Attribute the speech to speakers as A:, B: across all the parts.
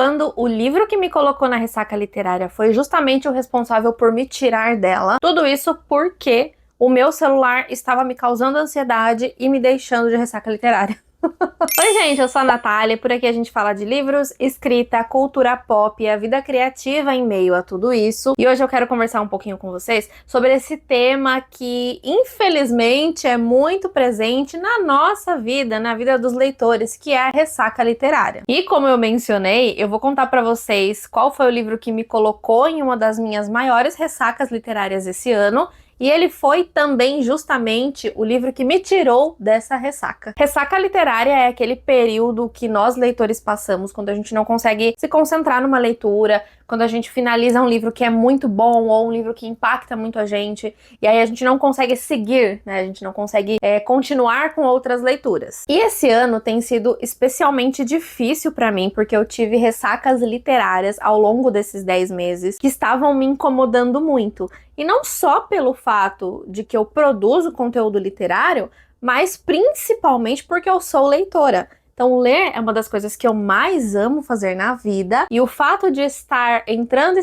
A: quando o livro que me colocou na ressaca literária foi justamente o responsável por me tirar dela. Tudo isso porque o meu celular estava me causando ansiedade e me deixando de ressaca literária. Oi gente, eu sou a Natália, por aqui a gente fala de livros, escrita, cultura pop e a vida criativa em meio a tudo isso. E hoje eu quero conversar um pouquinho com vocês sobre esse tema que infelizmente é muito presente na nossa vida, na vida dos leitores, que é a ressaca literária. E como eu mencionei, eu vou contar pra vocês qual foi o livro que me colocou em uma das minhas maiores ressacas literárias esse ano. E ele foi também justamente o livro que me tirou dessa ressaca. Ressaca literária é aquele período que nós leitores passamos quando a gente não consegue se concentrar numa leitura, quando a gente finaliza um livro que é muito bom ou um livro que impacta muito a gente, e aí a gente não consegue seguir, né? A gente não consegue continuar com outras leituras. E esse ano tem sido especialmente difícil pra mim, porque eu tive ressacas literárias ao longo desses 10 meses que estavam me incomodando muito. E não só pelo fato de que eu produzo conteúdo literário, mas principalmente porque eu sou leitora. Então, ler é uma das coisas que eu mais amo fazer na vida, e o fato de estar entrando e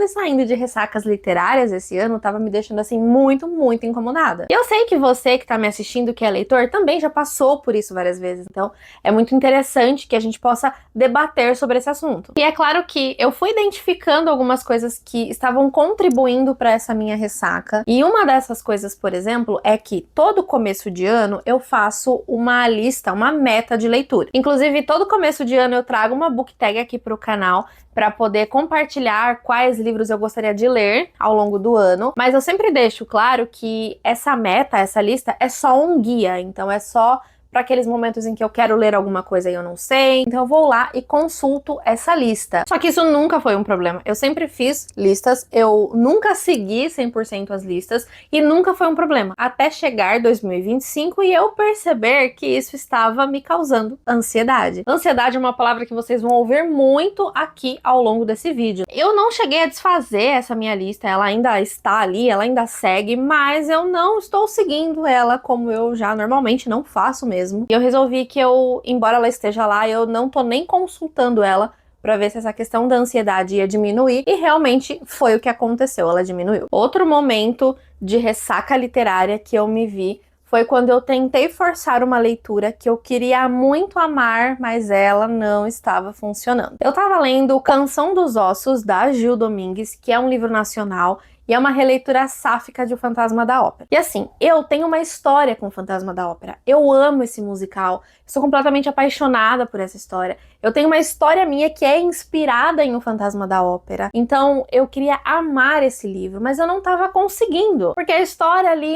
A: saindo de ressacas literárias esse ano tava me deixando assim muito incomodada. E eu sei que você que tá me assistindo, que é leitor, também já passou por isso várias vezes, então é muito interessante que a gente possa debater sobre esse assunto. E é claro que eu fui identificando algumas coisas que estavam contribuindo para essa minha ressaca, e uma dessas coisas, por exemplo, é que todo começo de ano eu faço uma lista, uma meta de leitura. Inclusive, todo começo de ano eu trago uma book tag aqui pro canal para poder compartilhar quais livros eu gostaria de ler ao longo do ano, mas eu sempre deixo claro que essa meta, essa lista, é só um guia, então é só para aqueles momentos em que eu quero ler alguma coisa e eu não sei, então eu vou lá e consulto essa lista. Só que isso nunca foi um problema, eu sempre fiz listas, eu nunca segui 100% as listas e nunca foi um problema, até chegar 2025 e eu perceber que isso estava me causando ansiedade. Ansiedade é uma palavra que vocês vão ouvir muito aqui ao longo desse vídeo. Eu não cheguei a desfazer essa minha lista, ela ainda está ali, ela ainda segue, mas eu não estou seguindo ela como eu já normalmente não faço mesmo. E eu resolvi que embora ela esteja lá, eu não tô nem consultando ela pra ver se essa questão da ansiedade ia diminuir, e realmente foi o que aconteceu, ela diminuiu. Outro momento de ressaca literária que eu me vi foi quando eu tentei forçar uma leitura que eu queria muito amar, mas ela não estava funcionando. Eu tava lendo Canção dos Ossos, da Gil Domingues, que é um livro nacional, e é uma releitura sáfica de O Fantasma da Ópera. E assim, eu tenho uma história com O Fantasma da Ópera. Eu amo esse musical, sou completamente apaixonada por essa história. Eu tenho uma história minha que é inspirada em O Fantasma da Ópera. Então, eu queria amar esse livro, mas eu não tava conseguindo. Porque a história ali,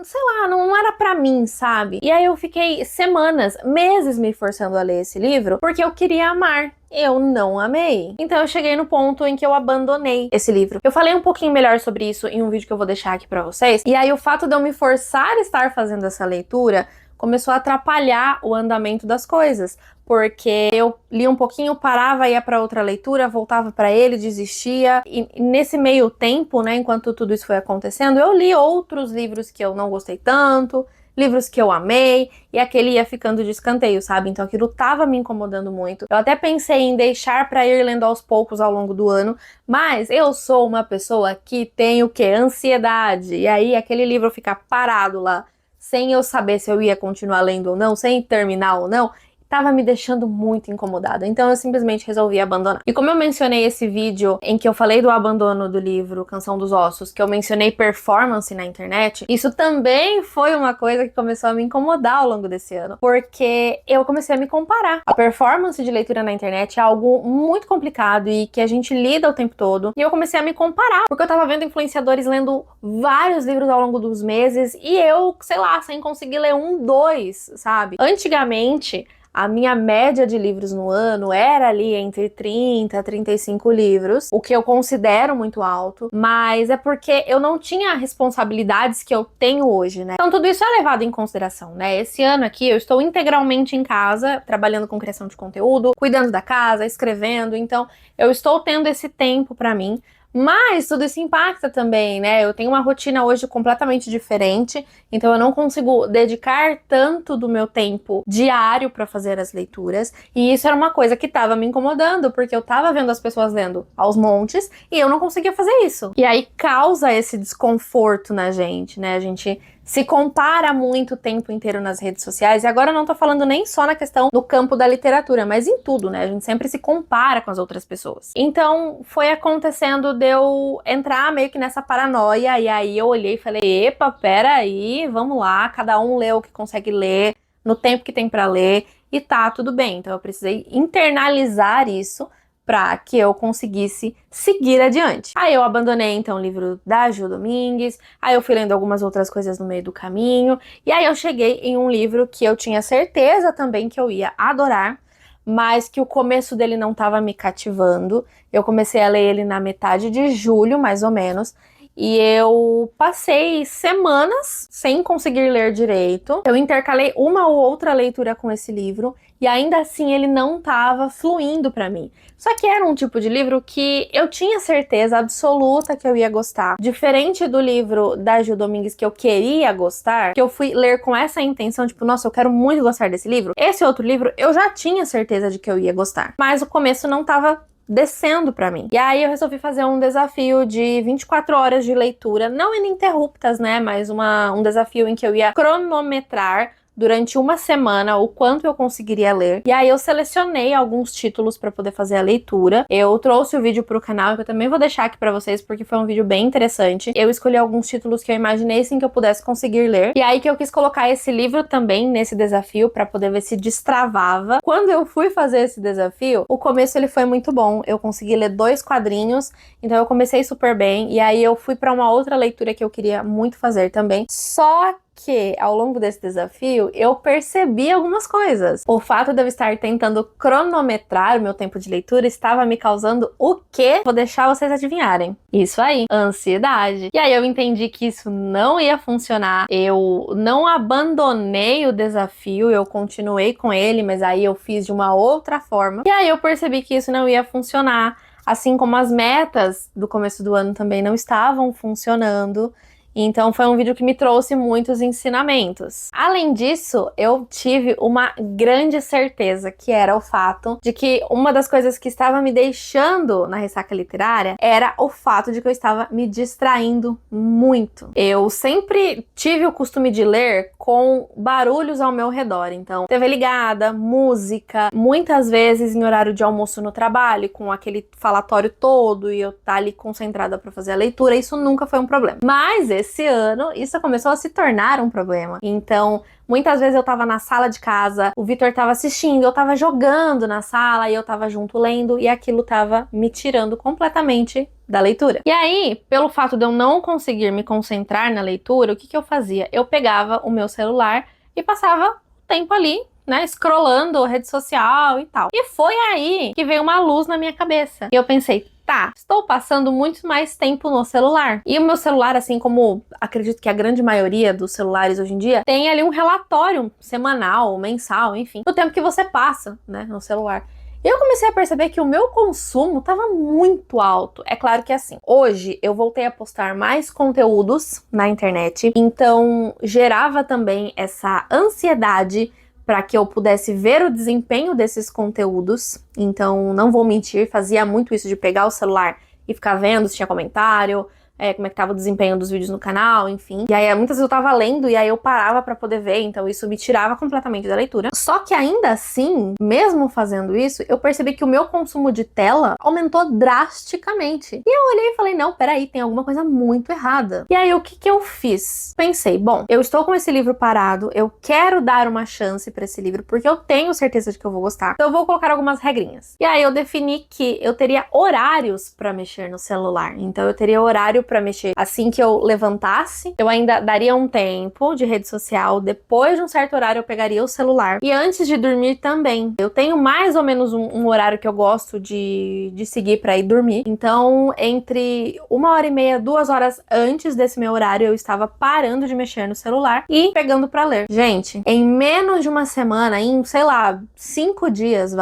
A: sei lá, não era pra mim, sabe? E aí eu fiquei semanas, meses me forçando a ler esse livro, porque eu queria amar. Eu não amei. Então eu cheguei no ponto em que eu abandonei esse livro. Eu falei um pouquinho melhor sobre isso em um vídeo que eu vou deixar aqui pra vocês. E aí o fato de eu me forçar a estar fazendo essa leitura começou a atrapalhar o andamento das coisas. Porque eu lia um pouquinho, parava, ia pra outra leitura, voltava pra ele, desistia. E nesse meio tempo, né, enquanto tudo isso foi acontecendo, eu li outros livros que eu não gostei tanto, livros que eu amei, e aquele ia ficando de escanteio, sabe? Então aquilo tava me incomodando muito. Eu até pensei em deixar pra ir lendo aos poucos ao longo do ano, mas eu sou uma pessoa que tem o quê? Ansiedade. E aí aquele livro fica parado lá, sem eu saber se eu ia continuar lendo ou não, sem terminar ou não, tava me deixando muito incomodada, então eu simplesmente resolvi abandonar. E como eu mencionei esse vídeo em que eu falei do abandono do livro Canção dos Ossos, que eu mencionei performance na internet, isso também foi uma coisa que começou a me incomodar ao longo desse ano, porque eu comecei a me comparar. A performance de leitura na internet é algo muito complicado e que a gente lida o tempo todo, e eu comecei a me comparar, porque eu tava vendo influenciadores lendo vários livros ao longo dos meses, e eu, sei lá, sem conseguir ler um, dois, sabe? Antigamente, a minha média de livros no ano era ali entre 30 a 35 livros, o que eu considero muito alto, mas é porque eu não tinha responsabilidades que eu tenho hoje, né? Então tudo isso é levado em consideração, né? Esse ano aqui eu estou integralmente em casa, trabalhando com criação de conteúdo, cuidando da casa, escrevendo, então eu estou tendo esse tempo pra mim, Mas tudo isso impacta também, né? Eu tenho uma rotina hoje completamente diferente, então eu não consigo dedicar tanto do meu tempo diário para fazer as leituras, e isso era uma coisa que tava me incomodando, porque eu tava vendo as pessoas lendo aos montes e eu não conseguia fazer isso. E aí causa esse desconforto na gente, né? A gente se compara muito o tempo inteiro nas redes sociais, e agora eu não tô falando nem só na questão do campo da literatura, mas em tudo, né? A gente sempre se compara com as outras pessoas. Então, foi acontecendo de eu entrar meio que nessa paranoia, e aí eu olhei e falei, epa, peraí, vamos lá, cada um lê o que consegue ler, no tempo que tem pra ler, e tá tudo bem. Então eu precisei internalizar isso para que eu conseguisse seguir adiante. Aí eu abandonei então o livro da Ju Domingues, aí eu fui lendo algumas outras coisas no meio do caminho, e aí eu cheguei em um livro que eu tinha certeza também que eu ia adorar, mas que o começo dele não estava me cativando. Eu comecei a ler ele na metade de julho, mais ou menos, e eu passei semanas sem conseguir ler direito. Eu intercalei uma ou outra leitura com esse livro, e ainda assim ele não estava fluindo para mim. Só que era um tipo de livro que eu tinha certeza absoluta que eu ia gostar. Diferente do livro da Ju Domingues que eu queria gostar, que eu fui ler com essa intenção, tipo, nossa, eu quero muito gostar desse livro. Esse outro livro eu já tinha certeza de que eu ia gostar. Mas o começo não estava descendo pra mim. E aí eu resolvi fazer um desafio de 24 horas de leitura, não ininterruptas, né, mas um desafio em que eu ia cronometrar durante uma semana o quanto eu conseguiria ler. E aí eu selecionei alguns títulos para poder fazer a leitura. Eu trouxe o vídeo pro canal, que eu também vou deixar aqui para vocês, porque foi um vídeo bem interessante. Eu escolhi alguns títulos que eu imaginei sim que eu pudesse conseguir ler. E aí que eu quis colocar esse livro também nesse desafio para poder ver se destravava. Quando eu fui fazer esse desafio, o começo ele foi muito bom. Eu consegui ler 2 quadrinhos, então eu comecei super bem. E aí eu fui para uma outra leitura que eu queria muito fazer também. Só que ao longo desse desafio eu percebi algumas coisas. O fato de eu estar tentando cronometrar o meu tempo de leitura estava me causando o quê? Vou deixar vocês adivinharem. Isso aí, ansiedade. E aí eu entendi que isso não ia funcionar. Eu não abandonei o desafio, eu continuei com ele, mas aí eu fiz de uma outra forma. E aí eu percebi que isso não ia funcionar. Assim como as metas do começo do ano também não estavam funcionando. Então foi um vídeo que me trouxe muitos ensinamentos. Além disso, eu tive uma grande certeza, que era o fato de que uma das coisas que estava me deixando na ressaca literária era o fato de que eu estava me distraindo muito. Eu sempre tive o costume de ler com barulhos ao meu redor, então TV ligada, música, muitas vezes em horário de almoço no trabalho, com aquele falatório todo e eu tá ali concentrada para fazer a leitura, isso nunca foi um problema. Mas esse ano, isso começou a se tornar um problema. Então, muitas vezes eu tava na sala de casa, o Vitor tava assistindo, eu tava jogando na sala e eu tava junto lendo, e aquilo tava me tirando completamente da leitura. E aí, pelo fato de eu não conseguir me concentrar na leitura, o que eu fazia? Eu pegava o meu celular e passava o tempo ali, né, scrollando rede social e tal. E foi aí que veio uma luz na minha cabeça. E eu pensei, tá, estou passando muito mais tempo no celular. E o meu celular, assim como acredito que a grande maioria dos celulares hoje em dia, tem ali um relatório semanal, mensal, enfim, do tempo que você passa, né, no celular. E eu comecei a perceber que o meu consumo estava muito alto. É claro que assim, hoje eu voltei a postar mais conteúdos na internet, então gerava também essa ansiedade para que eu pudesse ver o desempenho desses conteúdos. Então, não vou mentir, fazia muito isso de pegar o celular e ficar vendo se tinha comentário, como é que tava o desempenho dos vídeos no canal, enfim. E aí, muitas vezes eu tava lendo e aí eu parava pra poder ver, então isso me tirava completamente da leitura. Só que ainda assim, mesmo fazendo isso, eu percebi que o meu consumo de tela aumentou drasticamente. E eu olhei e falei, não, peraí, tem alguma coisa muito errada. E aí, o que eu fiz? Pensei, bom, eu estou com esse livro parado, eu quero dar uma chance pra esse livro, porque eu tenho certeza de que eu vou gostar. Então eu vou colocar algumas regrinhas. E aí eu defini que eu teria horários pra mexer no celular. Então eu teria horário pra mexer assim que eu levantasse, eu ainda daria um tempo de rede social, depois de um certo horário eu pegaria o celular, e antes de dormir também. Eu tenho mais ou menos um horário que eu gosto de seguir pra ir dormir, então entre 1h30, 2 horas antes desse meu horário eu estava parando de mexer no celular e pegando pra ler. Gente, em menos de uma semana, em sei lá, 5 dias,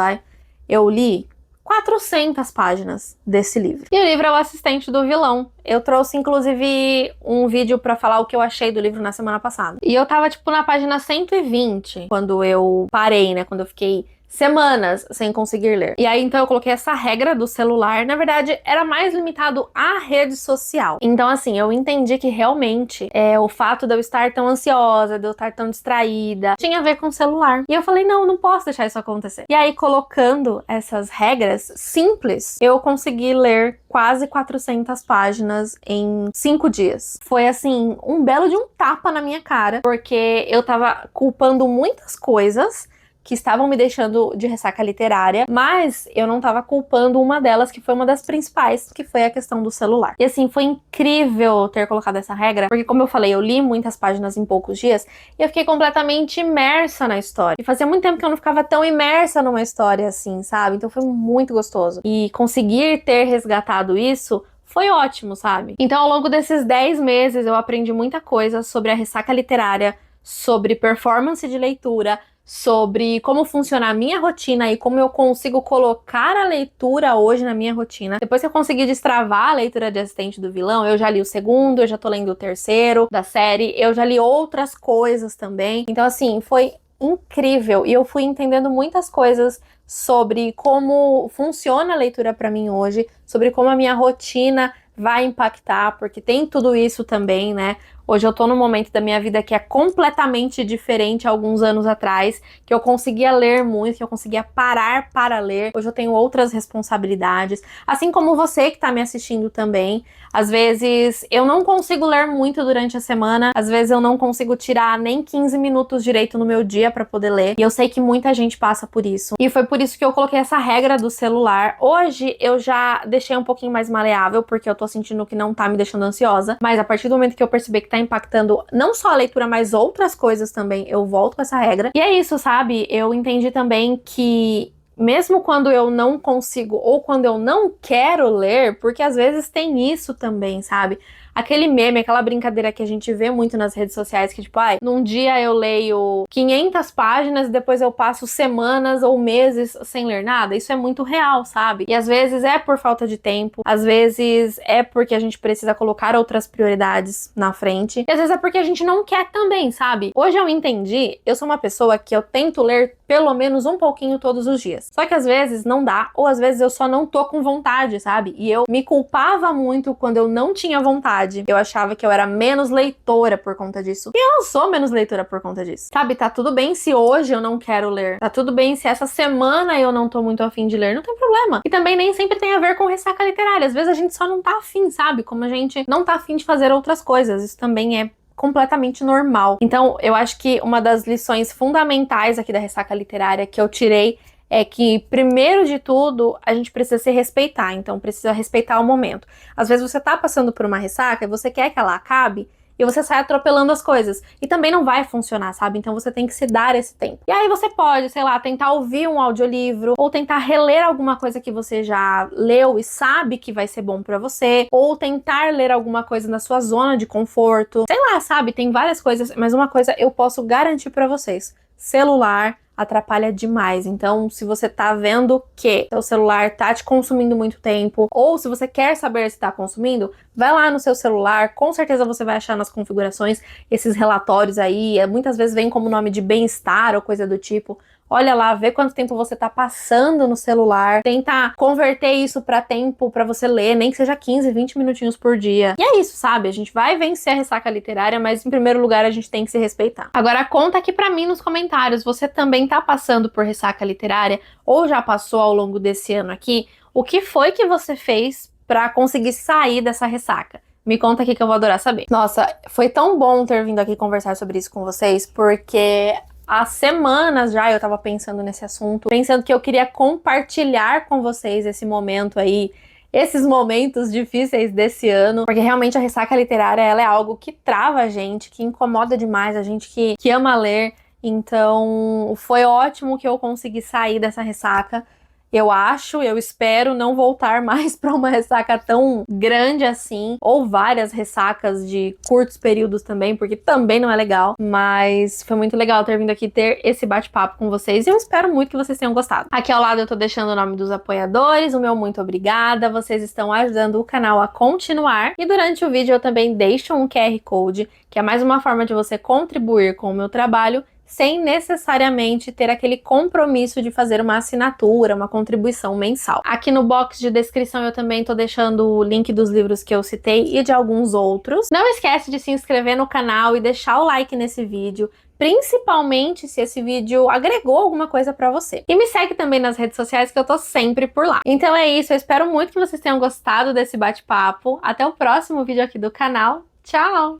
A: eu li 400 páginas desse livro. E o livro é O Assistente do Vilão. Eu trouxe, inclusive, um vídeo pra falar o que eu achei do livro na semana passada. E eu tava, tipo, na página 120, quando eu parei, né? Quando eu fiquei semanas sem conseguir ler. E aí, então, eu coloquei essa regra do celular. Na verdade, era mais limitado à rede social. Então, assim, eu entendi que realmente o fato de eu estar tão ansiosa, de eu estar tão distraída, tinha a ver com o celular. E eu falei, não, não posso deixar isso acontecer. E aí, colocando essas regras simples, eu consegui ler quase 400 páginas em 5 dias. Foi, assim, um belo de um tapa na minha cara, porque eu tava culpando muitas coisas que estavam me deixando de ressaca literária, mas eu não tava culpando uma delas, que foi uma das principais, que foi a questão do celular. E assim, foi incrível ter colocado essa regra, porque como eu falei, eu li muitas páginas em poucos dias, e eu fiquei completamente imersa na história. E fazia muito tempo que eu não ficava tão imersa numa história assim, sabe? Então foi muito gostoso. E conseguir ter resgatado isso foi ótimo, sabe? Então, ao longo desses 10 meses, eu aprendi muita coisa sobre a ressaca literária, sobre performance de leitura, sobre como funciona a minha rotina e como eu consigo colocar a leitura hoje na minha rotina. Depois que eu consegui destravar a leitura de Assistente do Vilão, eu já li o segundo, eu já tô lendo o terceiro da série, eu já li outras coisas também. Então, assim, foi incrível e eu fui entendendo muitas coisas sobre como funciona a leitura pra mim hoje, sobre como a minha rotina vai impactar, porque tem tudo isso também, né? Hoje eu tô num momento da minha vida que é completamente diferente a alguns anos atrás, que eu conseguia ler muito, que eu conseguia parar para ler. Hoje eu tenho outras responsabilidades, assim como você que tá me assistindo também. Às vezes eu não consigo ler muito durante a semana, às vezes eu não consigo tirar nem 15 minutos direito no meu dia para poder ler. E eu sei que muita gente passa por isso. E foi por isso que eu coloquei essa regra do celular. Hoje eu já deixei um pouquinho mais maleável, porque eu tô sentindo que não tá me deixando ansiosa, mas a partir do momento que eu perceber que tá impactando não só a leitura, mas outras coisas também, eu volto com essa regra. E é isso, sabe? Eu entendi também que mesmo quando eu não consigo ou quando eu não quero ler, porque às vezes tem isso também, sabe? Aquele meme, aquela brincadeira que a gente vê muito nas redes sociais, que tipo, ai, num dia eu leio 500 páginas e depois eu passo semanas ou meses sem ler nada. Isso é muito real, sabe? E às vezes é por falta de tempo, às vezes é porque a gente precisa colocar outras prioridades na frente, e às vezes é porque a gente não quer também, sabe? Hoje eu entendi, eu sou uma pessoa que eu tento ler pelo menos um pouquinho todos os dias. Só que às vezes não dá, ou às vezes eu só não tô com vontade, sabe? E eu me culpava muito quando eu não tinha vontade. Eu achava que eu era menos leitora por conta disso. E eu não sou menos leitora por conta disso. Sabe, tá tudo bem se hoje eu não quero ler. Tá tudo bem se essa semana eu não tô muito afim de ler. Não tem problema. E também nem sempre tem a ver com ressaca literária. Às vezes a gente só não tá afim, sabe? Como a gente não tá afim de fazer outras coisas. Isso também é completamente normal. Então, eu acho que uma das lições fundamentais aqui da ressaca literária que eu tirei é que, primeiro de tudo, a gente precisa se respeitar, então precisa respeitar o momento. Às vezes você tá passando por uma ressaca e você quer que ela acabe e você sai atropelando as coisas. E também não vai funcionar, sabe? Então você tem que se dar esse tempo. E aí você pode, sei lá, tentar ouvir um audiolivro ou tentar reler alguma coisa que você já leu e sabe que vai ser bom pra você, ou tentar ler alguma coisa na sua zona de conforto. Sei lá, sabe? Tem várias coisas, mas uma coisa eu posso garantir pra vocês. Celular atrapalha demais. Então, se você tá vendo que seu celular tá te consumindo muito tempo, ou se você quer saber se tá consumindo, vai lá no seu celular, com certeza você vai achar nas configurações esses relatórios aí, muitas vezes vem como nome de bem-estar ou coisa do tipo. Olha lá, vê quanto tempo você tá passando no celular, tenta converter isso pra tempo pra você ler, nem que seja 15, 20 minutinhos por dia. E é isso, sabe? A gente vai vencer a ressaca literária, mas em primeiro lugar a gente tem que se respeitar. Agora conta aqui pra mim nos comentários, você também tá passando por ressaca literária ou já passou ao longo desse ano aqui? O que foi que você fez pra conseguir sair dessa ressaca? Me conta aqui que eu vou adorar saber. Nossa, foi tão bom ter vindo aqui conversar sobre isso com vocês, porque há semanas já eu tava pensando nesse assunto, pensando que eu queria compartilhar com vocês esse momento aí, esses momentos difíceis desse ano, porque realmente a ressaca literária, ela é algo que trava a gente, que incomoda demais a gente que ama ler. Então foi ótimo que eu consegui sair dessa ressaca. eu espero não voltar mais para uma ressaca tão grande assim, ou várias ressacas de curtos períodos também, porque também não é legal, mas foi muito legal ter vindo aqui ter esse bate-papo com vocês e eu espero muito que vocês tenham gostado. Aqui ao lado eu tô deixando o nome dos apoiadores, o meu muito obrigada, vocês estão ajudando o canal a continuar e durante o vídeo eu também deixo um QR Code, que é mais uma forma de você contribuir com o meu trabalho sem necessariamente ter aquele compromisso de fazer uma assinatura, uma contribuição mensal. Aqui no box de descrição eu também tô deixando o link dos livros que eu citei e de alguns outros. Não esquece de se inscrever no canal e deixar o like nesse vídeo, principalmente se esse vídeo agregou alguma coisa pra você. E me segue também nas redes sociais que eu tô sempre por lá. Então é isso, eu espero muito que vocês tenham gostado desse bate-papo. Até o próximo vídeo aqui do canal. Tchau!